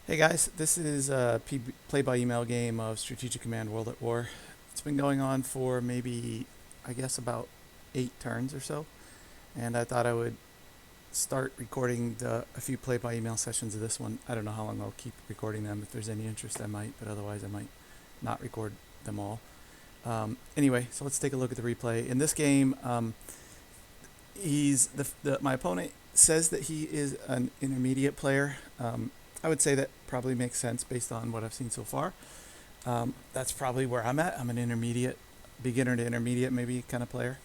Hey guys, this is a play-by-email game of Strategic Command World at War. It's been going on for maybe, I guess, about 8 turns or so, and I thought I would start recording a few play-by-email sessions of this one. I don't know how long I'll keep recording them. If there's any interest, I might, but otherwise I might not record them all. Anyway, so let's take a look at the replay. In this game, my opponent says that he is an intermediate player. I would say that probably makes sense based on what I've seen so far. That's probably where I'm at. I'm an intermediate, beginner to intermediate maybe kind of player.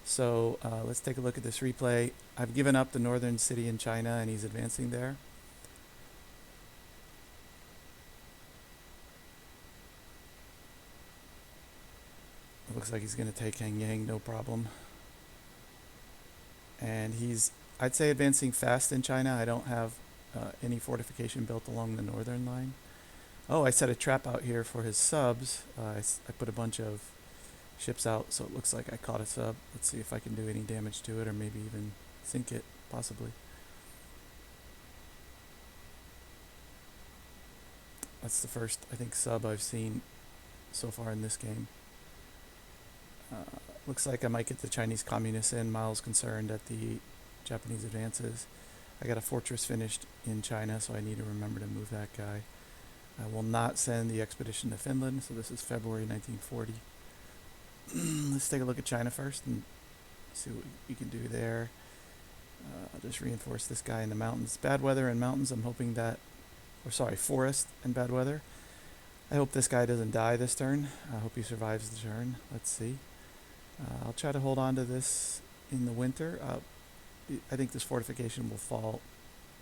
So let's take a look at this replay. I've given up the northern city in China, and he's advancing there. It looks like he's going to take Hanyang, no problem. And I'd say, advancing fast in China. I don't have any fortification built along the northern line. Oh, I set a trap out here for his subs. I put a bunch of ships out, so it looks like I caught a sub. Let's see if I can do any damage to it, or maybe even sink it, possibly. That's the first, I think, sub I've seen so far in this game. Looks like I might get the Chinese communists in. Miles concerned at the Japanese advances. I got a fortress finished in China, so I need to remember to move that guy. I will not send the expedition to Finland, so this is February 1940. Let's take a look at China first and see what we can do there. I'll just reinforce this guy in the mountains. Bad weather and mountains, I'm hoping that, forest and bad weather. I hope this guy doesn't die this turn. I hope he survives the turn. Let's see. I'll try to hold on to this in the winter. I think this fortification will fall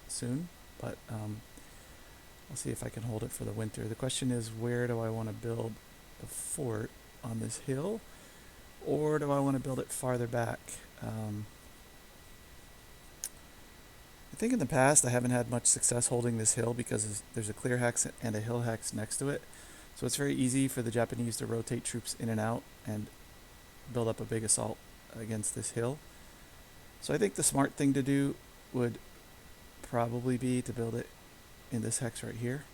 soon, but I'll see if I can hold it for the winter. The question is, where do I want to build a fort? On this hill, or do I want to build it farther back? I think in the past I haven't had much success holding this hill because there's a clear hex and a hill hex next to it, so it's very easy for the Japanese to rotate troops in and out and build up a big assault against this hill. So I think the smart thing to do would probably be to build it in this hex right here,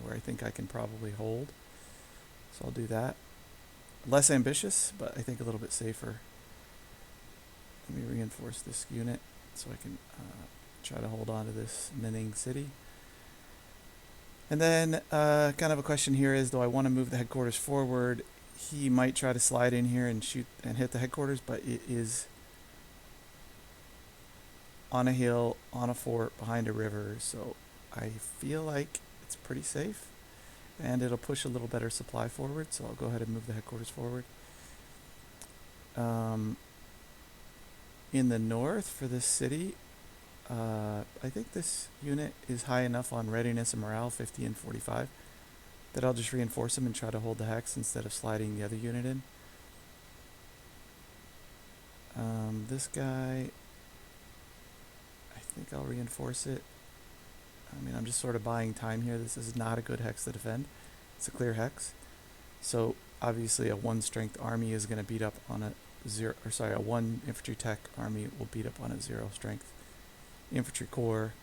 where I think I can probably hold. So I'll do that. Less ambitious, but I think a little bit safer. Let me reinforce this unit so I can try to hold on to this Nanning city. And then kind of a question here is, do I want to move the headquarters forward? He might try to slide in here and shoot and hit the headquarters, but it is on a hill, on a fort, behind a river, so I feel like it's pretty safe. And it'll push a little better supply forward, so I'll go ahead and move the headquarters forward. In the north for this city, I think this unit is high enough on readiness and morale, 50 and 45, that I'll just reinforce him and try to hold the hex instead of sliding the other unit in. This guy, I think I'll reinforce it. I mean, I'm just sort of buying time here. This is not a good hex to defend. It's a clear hex. So obviously a 1 strength army is going to beat up on a a 1 infantry tech army will beat up on a 0 strength infantry corps.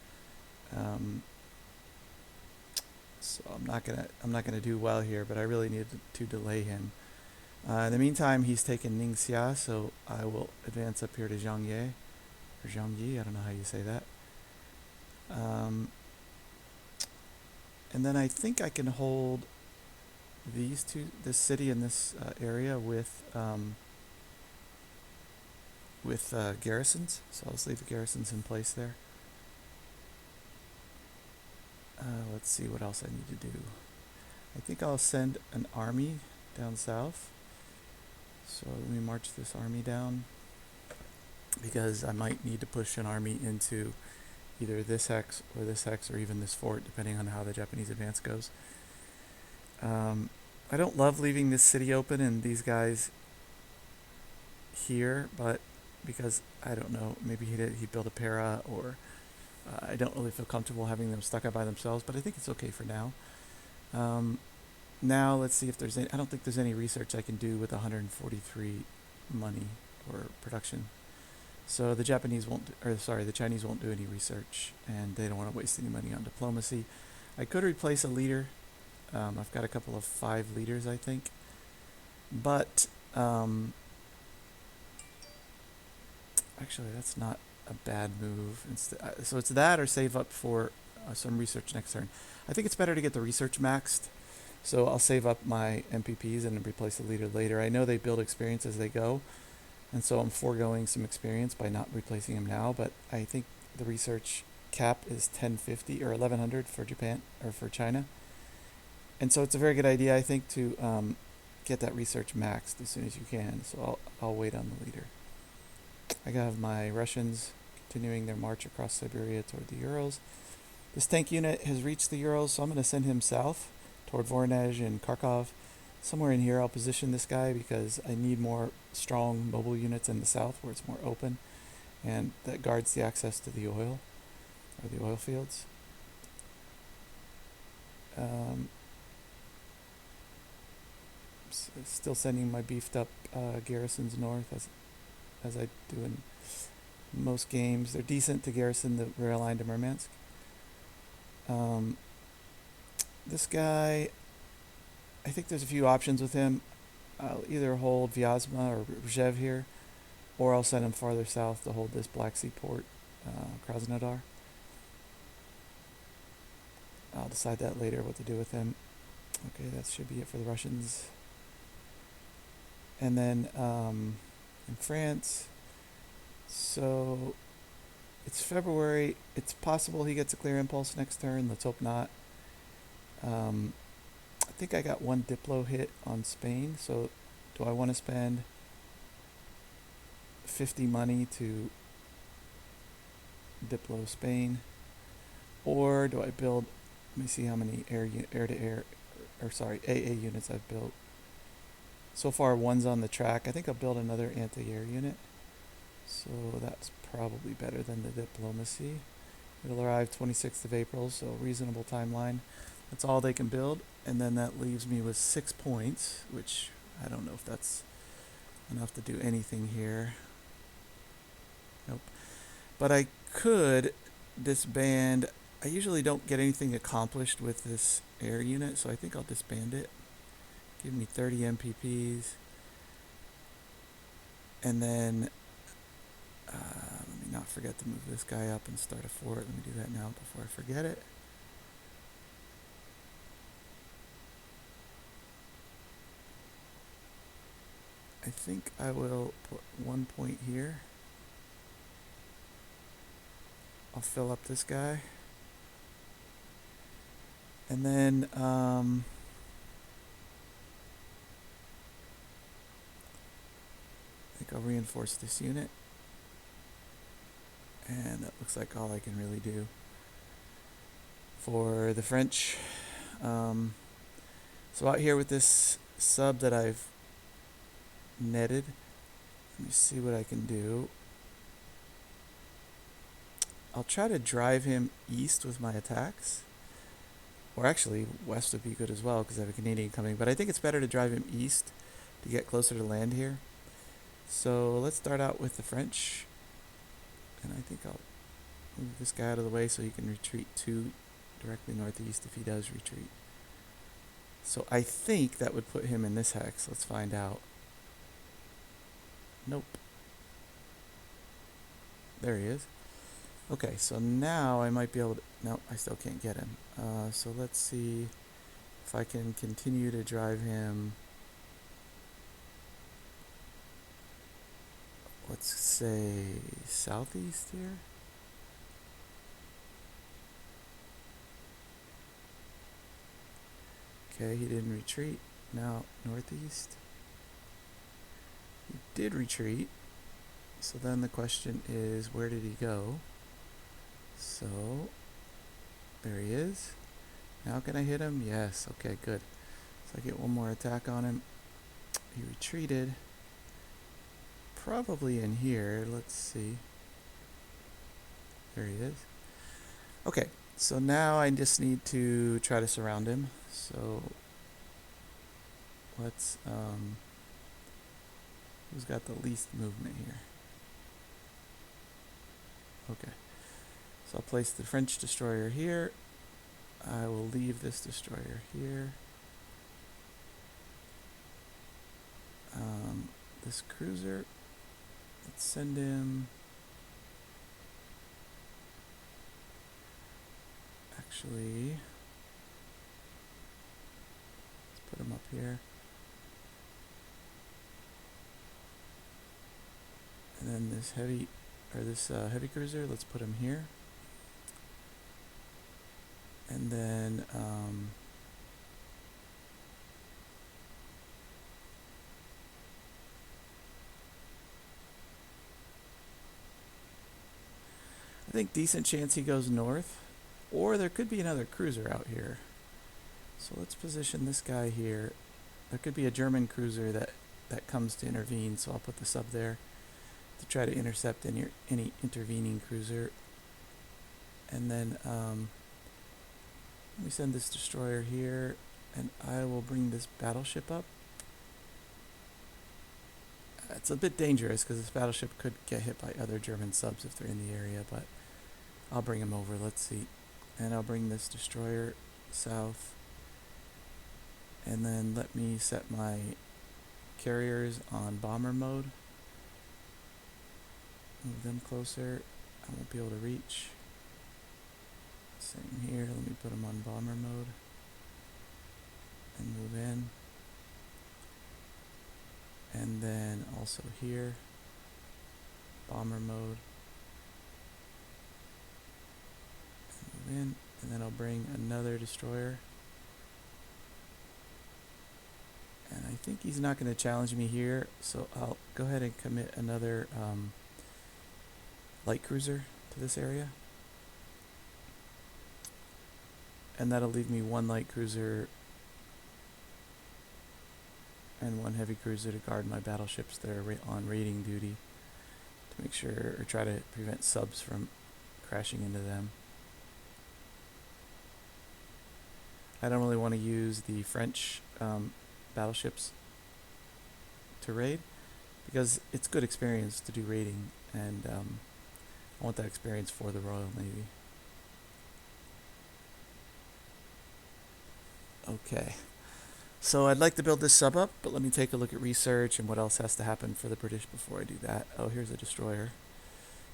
So I'm not gonna do well here, but I really need to delay him. In the meantime, he's taken Ningxia, so I will advance up here to Zhangye, or Zhangyi, I don't know how you say that. And then I think I can hold these two, this city and this area with garrisons. So I'll just leave the garrisons in place there. Let's see what else I need to do. I think I'll send an army down south. So let me march this army down, because I might need to push an army into either this hex or even this fort, depending on how the Japanese advance goes. I don't love leaving this city open and these guys here, but because, I don't know, maybe he built a para, or I don't really feel comfortable having them stuck out by themselves, but I think it's okay for now. Now let's see if there's any, I don't think there's any research I can do with 143 money or production. So the Chinese won't do any research, and they don't want to waste any money on diplomacy. I could replace a leader. I've got a couple of 5 leaders, I think. But, actually, that's not a bad move. So it's that or save up for some research next turn. I think it's better to get the research maxed. So I'll save up my MPPs and replace the leader later. I know they build experience as they go, and so I'm foregoing some experience by not replacing him now, but I think the research cap is 1050 or 1100 for Japan or for China. And so it's a very good idea, I think, to get that research maxed as soon as you can. So I'll wait on the leader. I have my Russians continuing their march across Siberia toward the Urals. This tank unit has reached the Urals, so I'm going to send him south toward Voronezh and Kharkov. Somewhere in here I'll position this guy because I need more strong mobile units in the south where it's more open and that guards the access to the oil or the oil fields. Still sending my beefed up garrisons north as I do in most games. They're decent to garrison the rail line to Murmansk. This guy, I think there's a few options with him. I'll either hold Vyazma or Rzhev here, or I'll send him farther south to hold this Black Sea port, Krasnodar. I'll decide that later what to do with him. Okay, that should be it for the Russians. And then in France, so it's February. It's possible he gets a clear impulse next turn. Let's hope not. I think I got 1 Diplo hit on Spain, so do I want to spend 50 money to Diplo Spain? Or do I build, let me see how many AA units I've built. So far, 1's on the track. I think I'll build another anti-air unit. So that's probably better than the diplomacy. It'll arrive 26th of April, so reasonable timeline. That's all they can build. And then that leaves me with 6 points, which I don't know if that's enough to do anything here. Nope. But I could disband. I usually don't get anything accomplished with this air unit, so I think I'll disband it. Give me 30 MPPs. And then, let me not forget to move this guy up and start a fort. Let me do that now before I forget it. I think I will put 1 point here. I'll fill up this guy. And then, I think I'll reinforce this unit. And that looks like all I can really do. For the French, so out here with this sub that I've netted, let me see what I can do. I'll try to drive him east with my attacks. Or actually, west would be good as well because I have a Canadian coming. But I think it's better to drive him east to get closer to land here. So let's start out with the French. And I think I'll move this guy out of the way so he can retreat 2 directly northeast if he does retreat. So I think that would put him in this hex. Let's find out. Nope. There he is. Okay, so now I might be able to... No, I still can't get him. So let's see if I can continue to drive him... Let's say southeast here. Okay, he didn't retreat. Now northeast. He did retreat. So then the question is, where did he go? So, there he is. Now can I hit him? Yes. Okay, good. So I get 1 more attack on him. He retreated. Probably in here. Let's see. There he is. Okay, so now I just need to try to surround him. So let's who's got the least movement here? Okay. So I'll place the French destroyer here. I will leave this destroyer here. This cruiser, let's send him, actually, let's put him up here. And then this heavy cruiser, let's put him here. And then, I think decent chance he goes north, or there could be another cruiser out here. So let's position this guy here. There could be a German cruiser that comes to intervene, so I'll put the sub there to try to intercept any intervening cruiser. And then let me send this destroyer here, and I will bring this battleship up. It's a bit dangerous because this battleship could get hit by other German subs if they're in the area, but I'll bring them over. Let's see. And I'll bring this destroyer south. And then let me set my carriers on bomber mode. Move them closer. I won't be able to reach. Same here. Let me put them on bomber mode. And move in. And then also here, bomber mode. And move in. And then I'll bring another destroyer. And I think he's not going to challenge me here, so I'll go ahead and commit another light cruiser to this area. And that'll leave me one light cruiser and one heavy cruiser to guard my battleships that are on raiding duty, to make sure, or try to prevent subs from crashing into them. I don't really want to use the French battleships to raid, because it's good experience to do raiding, and I want that experience for the Royal Navy. Okay, so I'd like to build this sub up, but let me take a look at research and what else has to happen for the British before I do that. Oh, here's a destroyer.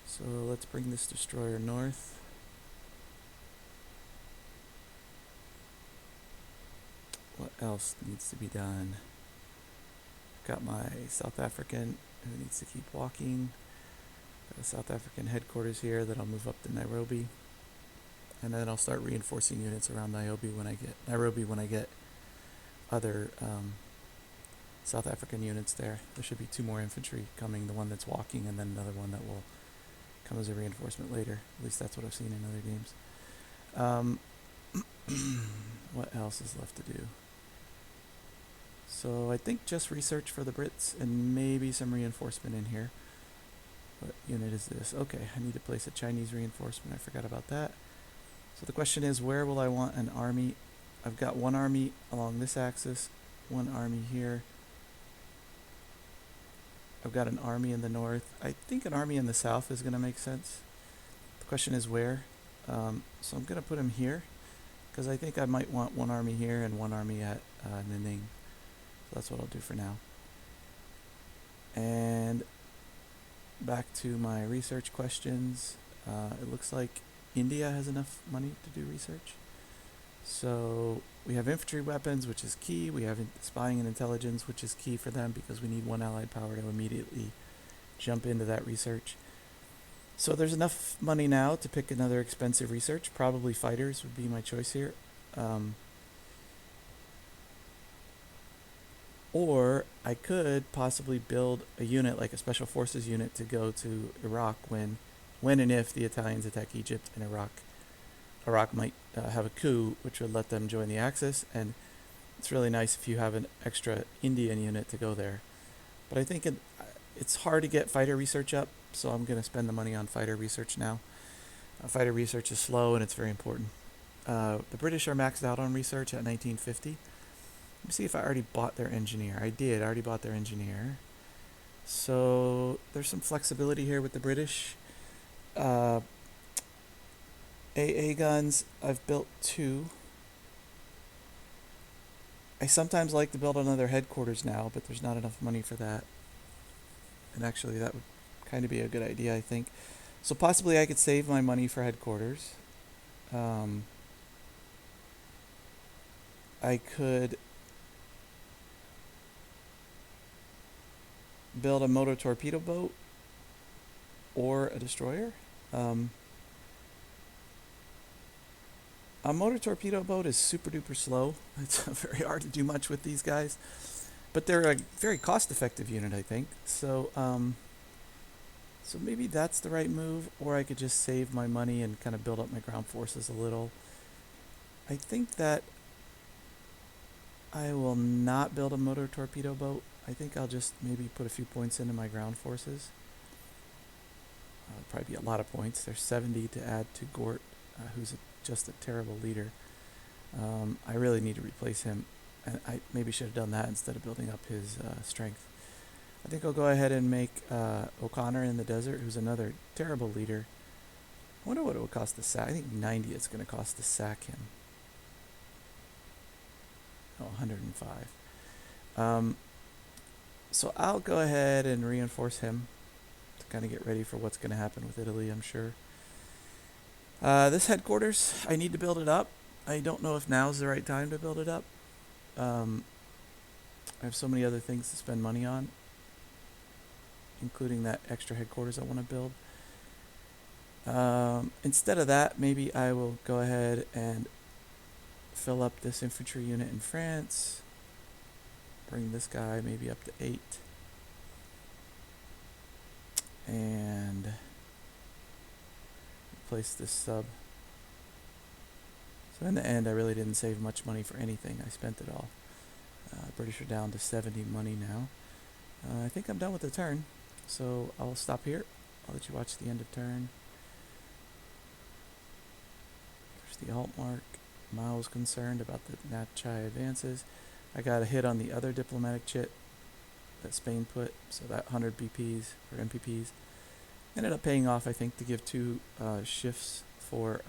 So let's bring this destroyer north. What else needs to be done? Got my South African who needs to keep walking. Got a South African headquarters here that I'll move up to Nairobi. And then I'll start reinforcing units around Nairobi when I get other South African units there. There should be 2 more infantry coming, the one that's walking and then another one that will come as a reinforcement later. At least that's what I've seen in other games. What else is left to do? So I think just research for the Brits and maybe some reinforcement in here. What unit is this? Okay, I need to place a Chinese reinforcement. I forgot about that. So the question is, where will I want an army? I've got one army along this axis, one army here. I've got an army in the north. I think an army in the south is going to make sense. The question is where. So I'm going to put him here, because I think I might want one army here and one army at Nining. So that's what I'll do for now. And back to my research questions. It looks like India has enough money to do research. So we have infantry weapons, which is key. We have spying and intelligence, which is key for them, because we need one allied power to immediately jump into that research. So there's enough money now to pick another expensive research. Probably fighters would be my choice here. Or I could possibly build a unit, like a special forces unit, to go to Iraq when and if the Italians attack Egypt and Iraq. Iraq might have a coup, which would let them join the Axis, and it's really nice if you have an extra Indian unit to go there. But I think it's hard to get fighter research up, so I'm going to spend the money on fighter research now. Fighter research is slow, and it's very important. The British are maxed out on research at 1950. Let me see if I already bought their engineer. I did. I already bought their engineer. So there's some flexibility here with the British. AA guns, I've built 2. I sometimes like to build another headquarters now, but there's not enough money for that. And actually, that would kind of be a good idea, I think. So possibly I could save my money for headquarters. Um, I could build a motor torpedo boat or a destroyer. Um, a motor torpedo boat is super duper slow. It's very hard to do much with these guys, but they're a very cost effective unit, I think. So maybe that's the right move, or I could just save my money and kind of build up my ground forces a little. I think that I will not build a motor torpedo boat. I think I'll just maybe put a few points into my ground forces. Probably be a lot of points. There's 70 to add to Gort, who's just a terrible leader. I really need to replace him, and I maybe should have done that instead of building up his strength. I think I'll go ahead and make O'Connor in the desert, who's another terrible leader. I wonder what it will cost to sack. I think 90 it's going to cost to sack him. Oh, 105. So I'll go ahead and reinforce him to kind of get ready for what's going to happen with Italy, I'm sure. This headquarters, I need to build it up. I don't know if now's the right time to build it up. I have so many other things to spend money on, including that extra headquarters I want to build. Instead of that, maybe I will go ahead and fill up this infantry unit in France. Bring this guy maybe up to 8. And replace this sub. So in the end, I really didn't save much money for anything. I spent it all. British are down to 70 money now. I think I'm done with the turn. So I'll stop here. I'll let you watch the end of turn. There's the alt mark. Mao's concerned about the Nat Chai advances. I got a hit on the other diplomatic chit that Spain put, so that 100 BPs or MPPs ended up paying off, I think, to give 2 shifts for